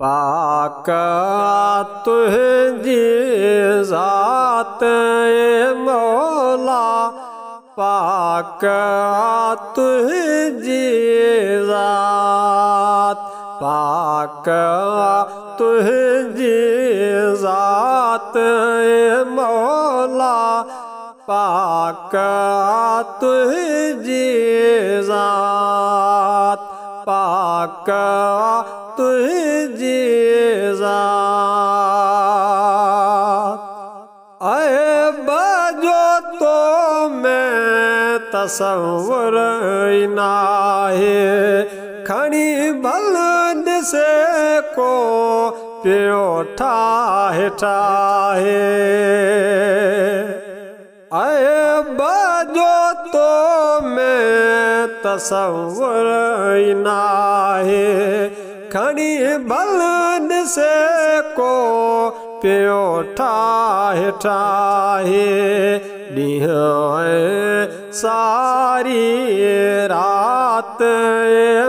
पाक तुझी ज़ात मौला, पाक तुझी ज़ात, पाक तुझी ज़ात मौला, पाक तुझी ज़ात, पाक तुझी ज़ात। ऐब जो तो मैं तसव्वुर नाहे, खणी भलन से को पियो ठाहे ठाहे। ऐब जो तो मैं तसव्वुर नाहे, खणी भलन से को पियो ठाहे ठाहे। ॾींहं सारी रात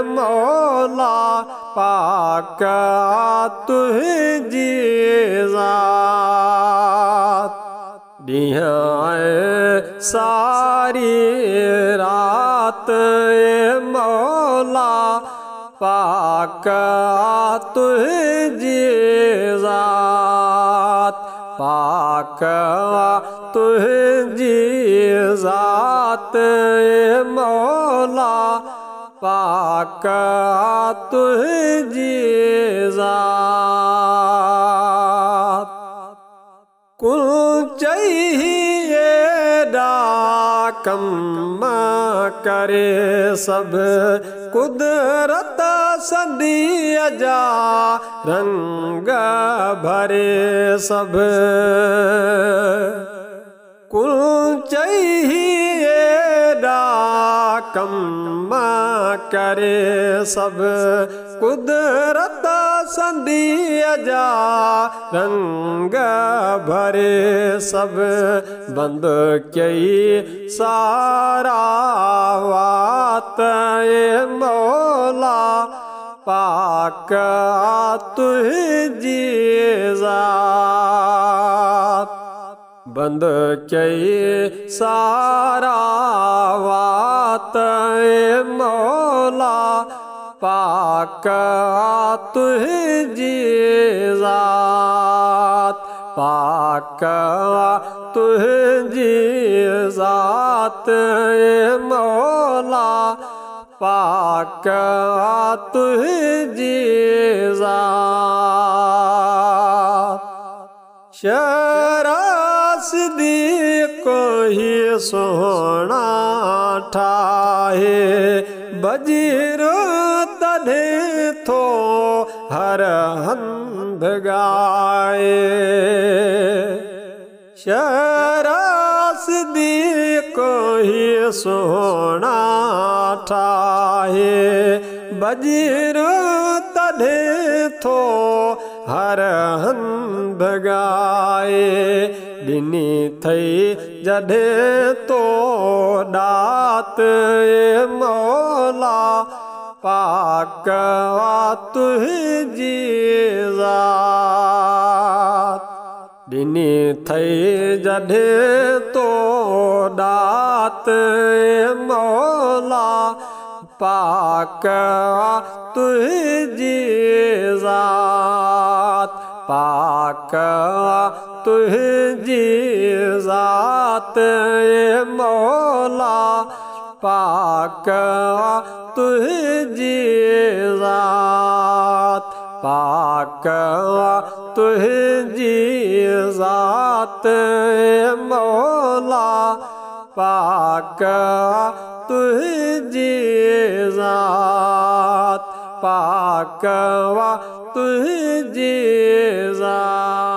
मौला, पाक तुझी ज़ात। ॾींहं सारी रात मौला, पाक तुझी ज़ात, पाक तुझी ज़ात मौला, पाक तुझी ज़ात। कुल चाहिए कम करे सब, कुदरत सदी जा रंग भरे सब। कुल चाहिए कम करे सब, कुदरत सदी जा रंग भरे सब। बंद कई सारा वात मौला, पाक तुझी ज़ात। बंद कई सारा वात मौला, पाक तुझी ज़ात, पाक तुझी ज़ात मौला, पाक तुझी ज़ात। शरासदी को ही सोना ठाहे, बजीरो तढ़े थो हर हंध गाए। शरासदी को ही सोना ठाहे, बजीरो तढ़े थो हर हंध गाए। ॾिनी थई जॾे तो ॾात मौला, पाक तुझी ज़ात। ॾिनी थई जॾे तो ॾात मौला, पाक तुझी ज़ात, पाक तुझी ज़ात मौला, पाक तुझी ज़ात, पाक तुझी ज़ात मौला, पाक तुझी ज़ात, पाक तुझी ज़ात।